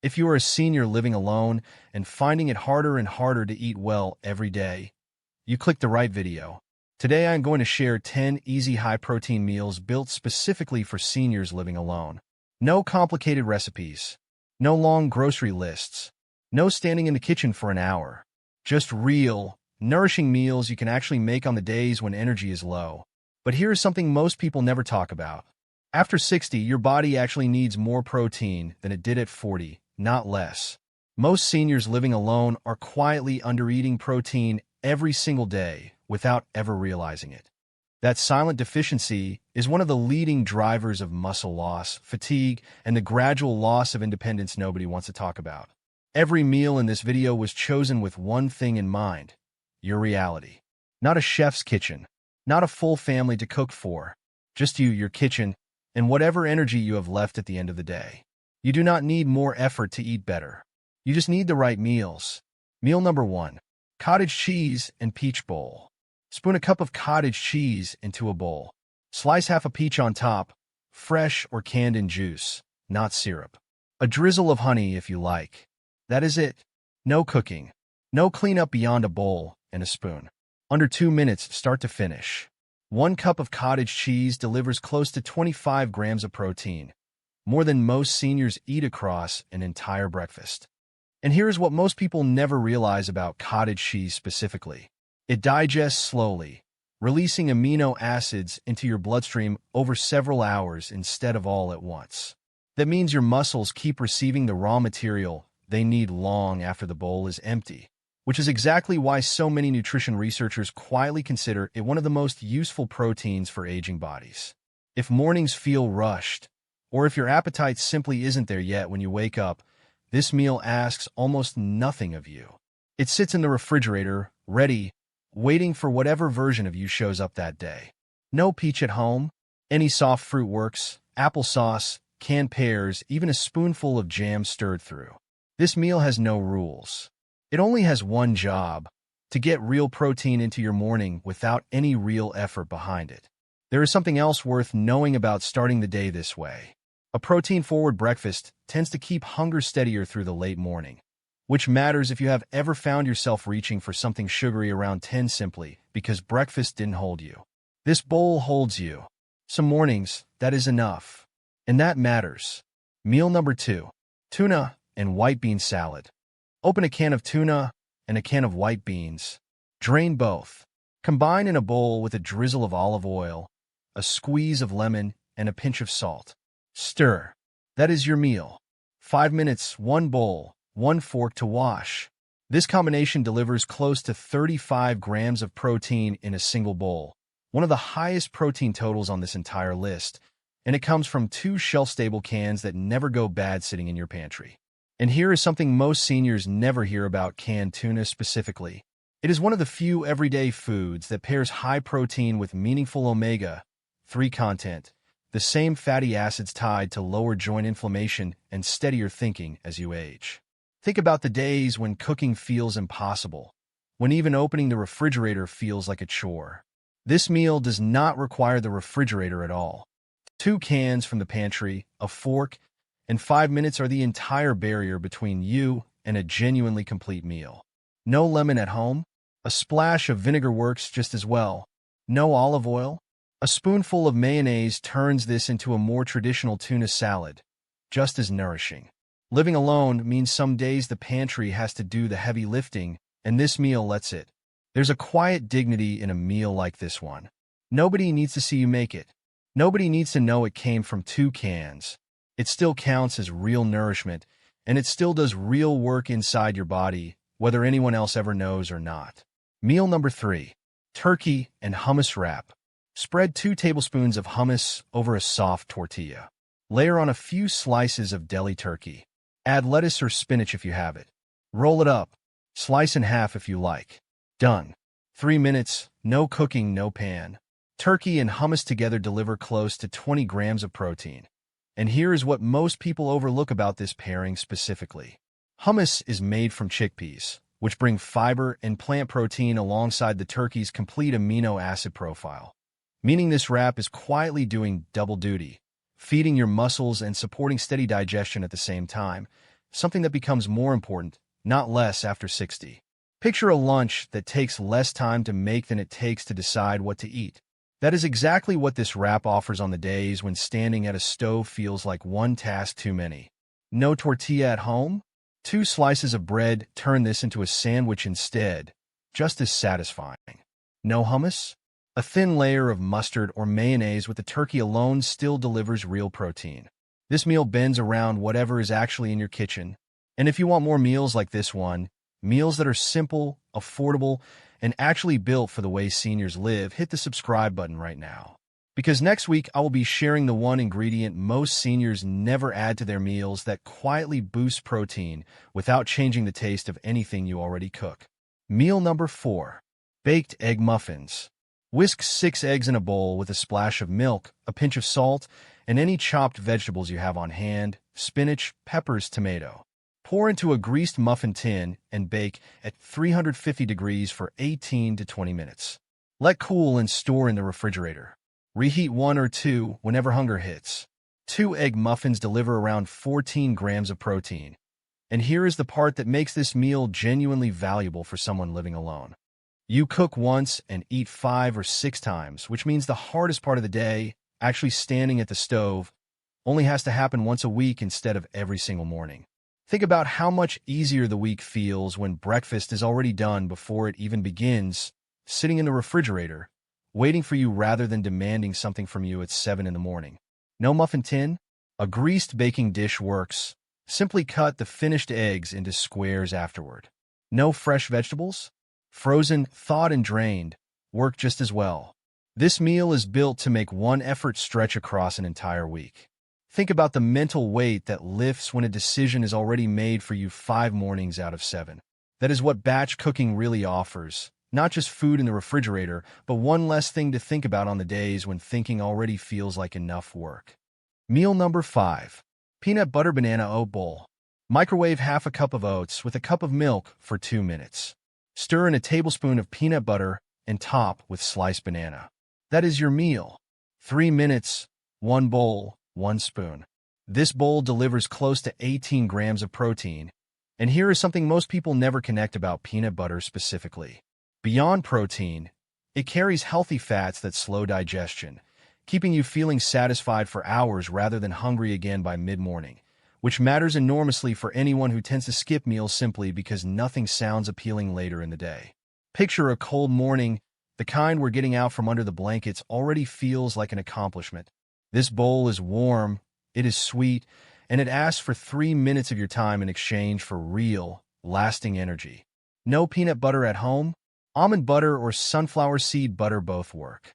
If you are a senior living alone and finding it harder and harder to eat well every day, you clicked the right video. Today I'm going to share 10 easy high-protein meals built specifically for seniors living alone. No complicated recipes. No long grocery lists. No standing in the kitchen for an hour. Just real, nourishing meals you can actually make on the days when energy is low. But here's something most people never talk about. After 60, your body actually needs more protein than it did at 40, not less. Most seniors living alone are quietly undereating protein every single day without ever realizing it. That silent deficiency is one of the leading drivers of muscle loss, fatigue, and the gradual loss of independence nobody wants to talk about. Every meal in this video was chosen with one thing in mind: your reality. Not a chef's kitchen, not a full family to cook for, just you, your kitchen, and whatever energy you have left at the end of the day. You do not need more effort to eat better. You just need the right meals. Meal number 1. Cottage cheese and peach bowl. Spoon a cup of cottage cheese into a bowl. Slice half a peach on top, fresh or canned in juice, not syrup. A drizzle of honey if you like. That is it. No cooking. No cleanup beyond a bowl and a spoon. Under 2 minutes start to finish. 1 cup of cottage cheese delivers close to 25 grams of protein, more than most seniors eat across an entire breakfast. And here's what most people never realize about cottage cheese specifically. It digests slowly, releasing amino acids into your bloodstream over several hours instead of all at once. That means your muscles keep receiving the raw material they need long after the bowl is empty, which is exactly why so many nutrition researchers quietly consider it one of the most useful proteins for aging bodies. If mornings feel rushed, or if your appetite simply isn't there yet when you wake up, this meal asks almost nothing of you. It sits in the refrigerator, ready, waiting for whatever version of you shows up that day. No peach at home, any soft fruit works, applesauce, canned pears, even a spoonful of jam stirred through. This meal has no rules. It only has one job: to get real protein into your morning without any real effort behind it. There is something else worth knowing about starting the day this way. A protein-forward breakfast tends to keep hunger steadier through the late morning, which matters if you have ever found yourself reaching for something sugary around 10 simply because breakfast didn't hold you. This bowl holds you. Some mornings, that is enough. And that matters. Meal number 2. Tuna and white bean salad. Open a can of tuna and a can of white beans. Drain both. Combine in a bowl with a drizzle of olive oil, a squeeze of lemon, and a pinch of salt. Stir. That is your meal. 5 minutes, 1 bowl, 1 fork to wash. This combination delivers close to 35 grams of protein in a single bowl, one of the highest protein totals on this entire list, and it comes from 2 shelf-stable cans that never go bad sitting in your pantry. And here is something most seniors never hear about canned tuna specifically. It is one of the few everyday foods that pairs high protein with meaningful omega-3 content, the same fatty acids tied to lower joint inflammation and steadier thinking as you age. Think about the days when cooking feels impossible, when even opening the refrigerator feels like a chore. This meal does not require the refrigerator at all. 2 cans from the pantry, a fork, and 5 minutes are the entire barrier between you and a genuinely complete meal. No lemon at home? A splash of vinegar works just as well. No olive oil? A spoonful of mayonnaise turns this into a more traditional tuna salad, just as nourishing. Living alone means some days the pantry has to do the heavy lifting, and this meal lets it. There's a quiet dignity in a meal like this one. Nobody needs to see you make it. Nobody needs to know it came from 2 cans. It still counts as real nourishment, and it still does real work inside your body, whether anyone else ever knows or not. Meal number 3. Turkey and hummus wrap. Spread 2 tablespoons of hummus over a soft tortilla. Layer on a few slices of deli turkey. Add lettuce or spinach if you have it. Roll it up. Slice in half if you like. Done. 3 minutes, no cooking, no pan. Turkey and hummus together deliver close to 20 grams of protein. And here is what most people overlook about this pairing specifically. Hummus is made from chickpeas, which bring fiber and plant protein alongside the turkey's complete amino acid profile, meaning this wrap is quietly doing double duty, feeding your muscles and supporting steady digestion at the same time. something that becomes more important, not less, after 60. Picture a lunch that takes less time to make than it takes to decide what to eat. That is exactly what this wrap offers on the days when standing at a stove feels like one task too many. No tortilla at home? 2 slices of bread turn this into a sandwich instead, just as satisfying. No hummus? A thin layer of mustard or mayonnaise with the turkey alone still delivers real protein. This meal bends around whatever is actually in your kitchen. And if you want more meals like this one, meals that are simple, affordable, and actually built for the way seniors live, hit the subscribe button right now. Because next week, I will be sharing the one ingredient most seniors never add to their meals that quietly boosts protein without changing the taste of anything you already cook. Meal number 4. Baked egg muffins. Whisk 6 eggs in a bowl with a splash of milk, a pinch of salt, and any chopped vegetables you have on hand: spinach, peppers, tomato. Pour into a greased muffin tin and bake at 350 degrees for 18 to 20 minutes. Let cool and store in the refrigerator. Reheat 1 or 2 whenever hunger hits. 2 egg muffins deliver around 14 grams of protein. And here is the part that makes this meal genuinely valuable for someone living alone. You cook once and eat 5 or 6 times, which means the hardest part of the day, actually standing at the stove, only has to happen once a week instead of every single morning. Think about how much easier the week feels when breakfast is already done before it even begins, sitting in the refrigerator, waiting for you rather than demanding something from you at 7 in the morning. No muffin tin? A greased baking dish works. Simply cut the finished eggs into squares afterward. No fresh vegetables? Frozen, thawed, and drained, work just as well. This meal is built to make one effort stretch across an entire week. Think about the mental weight that lifts when a decision is already made for you 5 mornings out of 7. That is what batch cooking really offers. Not just food in the refrigerator, but one less thing to think about on the days when thinking already feels like enough work. Meal number 5. Peanut butter banana oat bowl. Microwave half a cup of oats with a cup of milk for 2 minutes. Stir in a tablespoon of peanut butter and top with sliced banana. That is your meal. 3 minutes, 1 bowl, 1 spoon. This bowl delivers close to 18 grams of protein. And here is something most people never connect about peanut butter specifically. Beyond protein, it carries healthy fats that slow digestion, keeping you feeling satisfied for hours rather than hungry again by mid-morning, which matters enormously for anyone who tends to skip meals simply because nothing sounds appealing later in the day. Picture a cold morning, the kind where getting out from under the blankets already feels like an accomplishment. This bowl is warm, it is sweet, and it asks for 3 minutes of your time in exchange for real, lasting energy. No peanut butter at home? Almond butter or sunflower seed butter both work.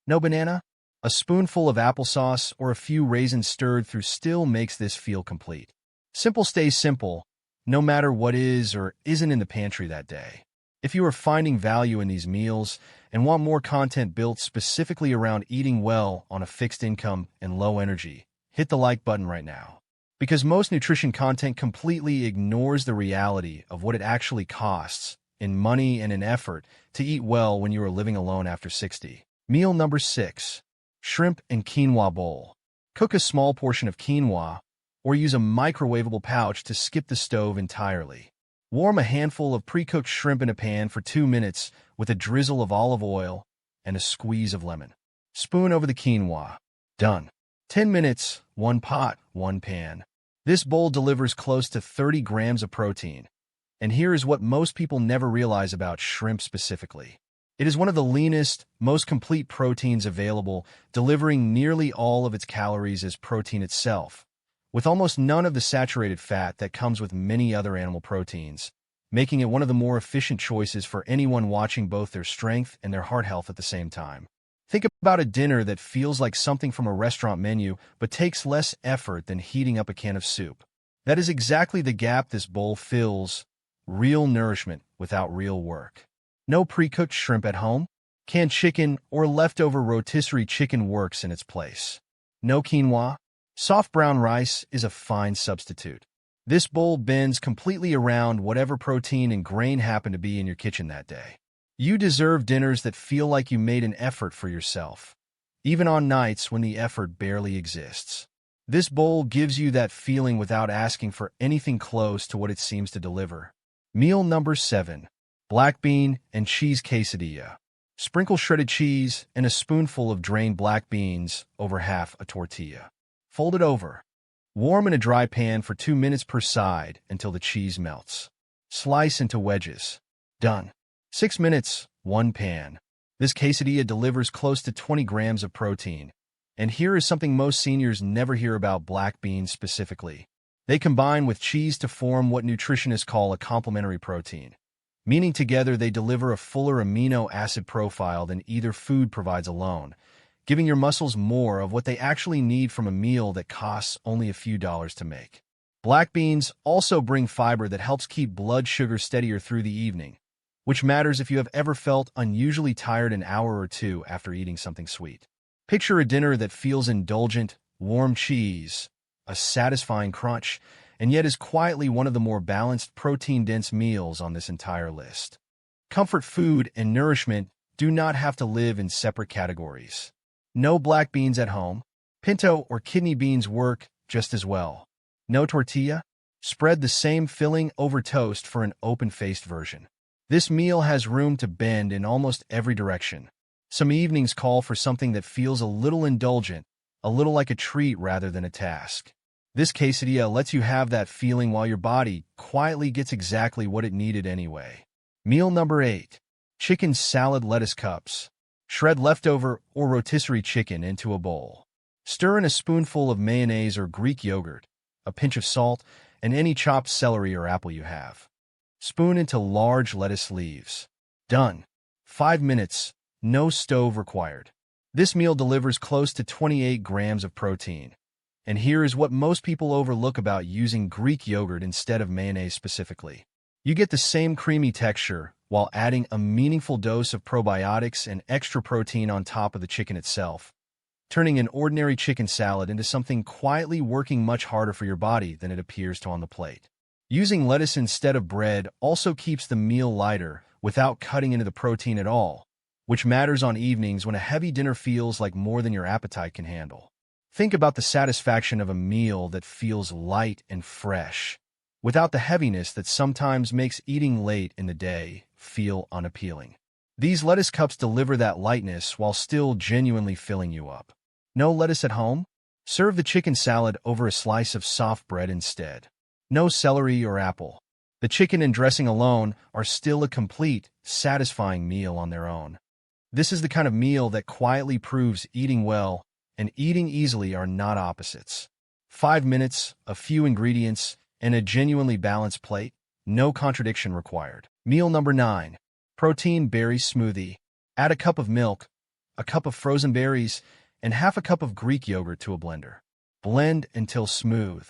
No banana? A spoonful of applesauce or a few raisins stirred through still makes this feel complete. Simple stays simple, no matter what is or isn't in the pantry that day. If you are finding value in these meals and want more content built specifically around eating well on a fixed income and low energy, hit the like button right now. Because most nutrition content completely ignores the reality of what it actually costs in money and in effort to eat well when you are living alone after 60. Meal number 6. Shrimp and quinoa bowl. Cook a small portion of quinoa or use a microwavable pouch to skip the stove entirely. Warm a handful of pre-cooked shrimp in a pan for 2 minutes with a drizzle of olive oil and a squeeze of lemon. Spoon over the quinoa. Done. 10 minutes, 1 pot, 1 pan. This bowl delivers close to 30 grams of protein. And here is what most people never realize about shrimp specifically. It is one of the leanest, most complete proteins available, delivering nearly all of its calories as protein itself, with almost none of the saturated fat that comes with many other animal proteins, making it one of the more efficient choices for anyone watching both their strength and their heart health at the same time. Think about a dinner that feels like something from a restaurant menu but takes less effort than heating up a can of soup. That is exactly the gap this bowl fills. Real nourishment without real work. No pre-cooked shrimp at home? Canned chicken or leftover rotisserie chicken works in its place. No quinoa? Soft brown rice is a fine substitute. This bowl bends completely around whatever protein and grain happen to be in your kitchen that day. You deserve dinners that feel like you made an effort for yourself, even on nights when the effort barely exists. This bowl gives you that feeling without asking for anything close to what it seems to deliver. Meal number 7. Black bean and cheese quesadilla. Sprinkle shredded cheese and a spoonful of drained black beans over half a tortilla. Fold it over. Warm in a dry pan for 2 minutes per side until the cheese melts. Slice into wedges. Done. 6 minutes, 1 pan. This quesadilla delivers close to 20 grams of protein. And here is something most seniors never hear about black beans specifically. They combine with cheese to form what nutritionists call a complementary protein, meaning together they deliver a fuller amino acid profile than either food provides alone, giving your muscles more of what they actually need from a meal that costs only a few dollars to make. Black beans also bring fiber that helps keep blood sugar steadier through the evening, which matters if you have ever felt unusually tired an hour or two after eating something sweet. Picture a dinner that feels indulgent, warm cheese, a satisfying crunch, and yet is quietly one of the more balanced, protein-dense meals on this entire list. Comfort food and nourishment do not have to live in separate categories. No black beans at home. Pinto or kidney beans work just as well. No tortilla? Spread the same filling over toast for an open-faced version. This meal has room to bend in almost every direction. Some evenings call for something that feels a little indulgent, a little like a treat rather than a task. This quesadilla lets you have that feeling while your body quietly gets exactly what it needed anyway. Meal number 8. Chicken salad lettuce cups. Shred leftover or rotisserie chicken into a bowl. Stir in a spoonful of mayonnaise or Greek yogurt, a pinch of salt, and any chopped celery or apple you have. Spoon into large lettuce leaves. Done. 5 minutes. No stove required. This meal delivers close to 28 grams of protein. And here is what most people overlook about using Greek yogurt instead of mayonnaise specifically. You get the same creamy texture while adding a meaningful dose of probiotics and extra protein on top of the chicken itself, turning an ordinary chicken salad into something quietly working much harder for your body than it appears to on the plate. Using lettuce instead of bread also keeps the meal lighter without cutting into the protein at all, which matters on evenings when a heavy dinner feels like more than your appetite can handle. Think about the satisfaction of a meal that feels light and fresh, without the heaviness that sometimes makes eating late in the day feel unappealing. These lettuce cups deliver that lightness while still genuinely filling you up. No lettuce at home? Serve the chicken salad over a slice of soft bread instead. No celery or apple. The chicken and dressing alone are still a complete, satisfying meal on their own. This is the kind of meal that quietly proves eating well and eating easily are not opposites. 5 minutes, a few ingredients, and a genuinely balanced plate, no contradiction required. Meal number 9. Protein berry smoothie. Add a cup of milk, a cup of frozen berries, and half a cup of Greek yogurt to a blender. Blend until smooth.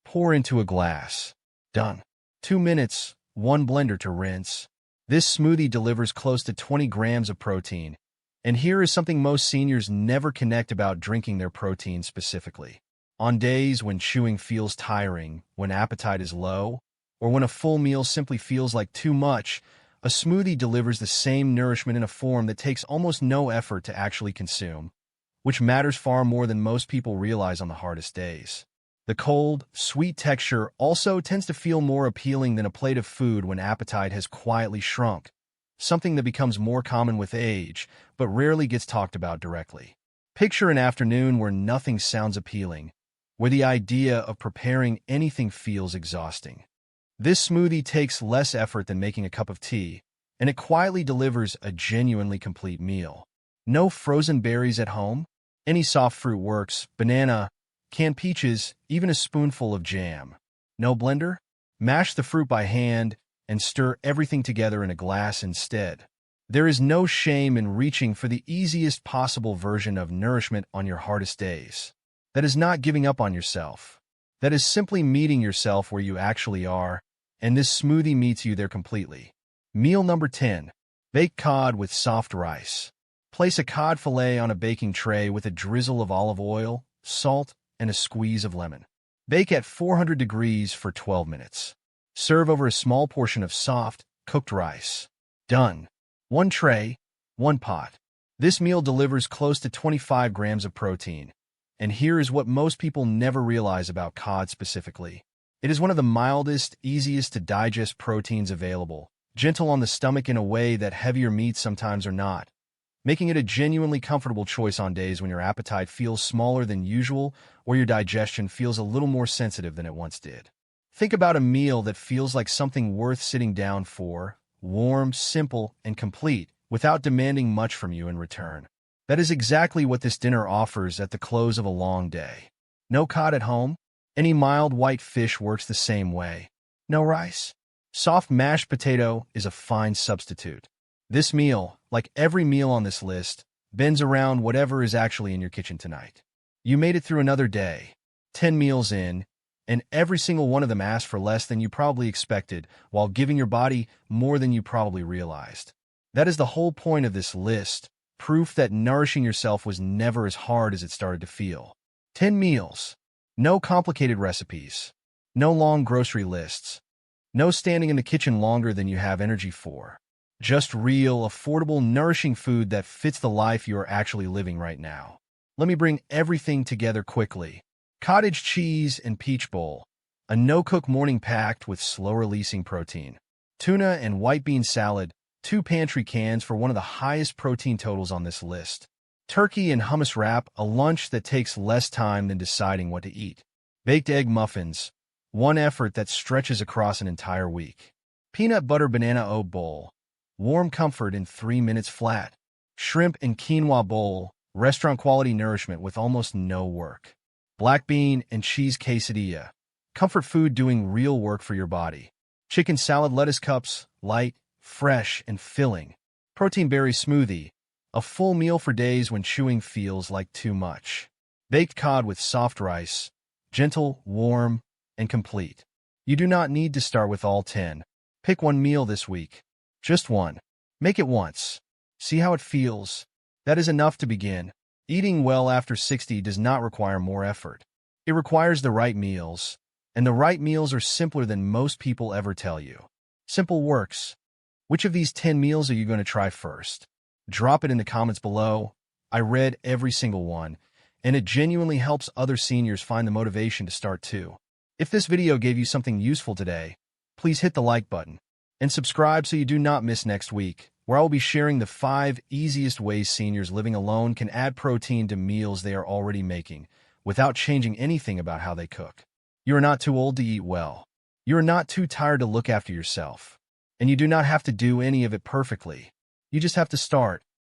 Pour into a glass. Done. 2 minutes, 1 blender to rinse. This smoothie delivers close to 20 grams of protein, and here is something most seniors never connect about drinking their protein specifically. On days when chewing feels tiring, when appetite is low, or when a full meal simply feels like too much, a smoothie delivers the same nourishment in a form that takes almost no effort to actually consume, which matters far more than most people realize on the hardest days. The cold, sweet texture also tends to feel more appealing than a plate of food when appetite has quietly shrunk, something that becomes more common with age, but rarely gets talked about directly. Picture an afternoon where nothing sounds appealing, where the idea of preparing anything feels exhausting. This smoothie takes less effort than making a cup of tea, and it quietly delivers a genuinely complete meal. No frozen berries at home? Any soft fruit works, banana, canned peaches, even a spoonful of jam. No blender? Mash the fruit by hand and stir everything together in a glass instead. There is no shame in reaching for the easiest possible version of nourishment on your hardest days. That is not giving up on yourself. That is simply meeting yourself where you actually are, and this smoothie meets you there completely. Meal number 10. Baked cod with soft rice. Place a cod fillet on a baking tray with a drizzle of olive oil, salt, and a squeeze of lemon. Bake at 400 degrees for 12 minutes. Serve over a small portion of soft, cooked rice. Done. 1 tray, 1 pot. This meal delivers close to 25 grams of protein, And here is what most people never realize about cod specifically. It is one of the mildest, easiest to digest proteins available, gentle on the stomach in a way that heavier meats sometimes are not, making it a genuinely comfortable choice on days when your appetite feels smaller than usual or your digestion feels a little more sensitive than it once did. Think about a meal that feels like something worth sitting down for, warm, simple, and complete, without demanding much from you in return. That is exactly what this dinner offers at the close of a long day. No cod at home? Any mild white fish works the same way. No rice? Soft mashed potato is a fine substitute. This meal, like every meal on this list, bends around whatever is actually in your kitchen tonight. You made it through another day, 10 meals in, and every single one of them asked for less than you probably expected, while giving your body more than you probably realized. That is the whole point of this list, proof that nourishing yourself was never as hard as it started to feel. 10 meals. No complicated recipes. No long grocery lists. No standing in the kitchen longer than you have energy for. Just real, affordable, nourishing food that fits the life you are actually living right now. Let me bring everything together quickly. Cottage cheese and peach bowl. A no-cook morning packed with slow-releasing protein. Tuna and white bean salad. 2 pantry cans for one of the highest protein totals on this list. Turkey and hummus wrap. A lunch that takes less time than deciding what to eat. Baked egg muffins. One effort that stretches across an entire week. Peanut butter banana oat bowl. Warm comfort in 3 minutes flat. Shrimp and quinoa bowl, restaurant-quality nourishment with almost no work. Black bean and cheese quesadilla, comfort food doing real work for your body. Chicken salad lettuce cups, light, fresh, and filling. Protein berry smoothie, a full meal for days when chewing feels like too much. Baked cod with soft rice, gentle, warm, and complete. You do not need to start with all 10. Pick one meal this week. Just one. Make it once. See how it feels. That is enough to begin. Eating well after 60 does not require more effort. It requires the right meals, and the right meals are simpler than most people ever tell you. Simple works. Which of these 10 meals are you going to try first? Drop it in the comments below. I read every single one, and it genuinely helps other seniors find the motivation to start too. If this video gave you something useful today, please hit the like button. And subscribe so you do not miss next week, where I will be sharing the 5 easiest ways seniors living alone can add protein to meals they are already making, without changing anything about how they cook. You are not too old to eat well. You are not too tired to look after yourself. And you do not have to do any of it perfectly. You just have to start.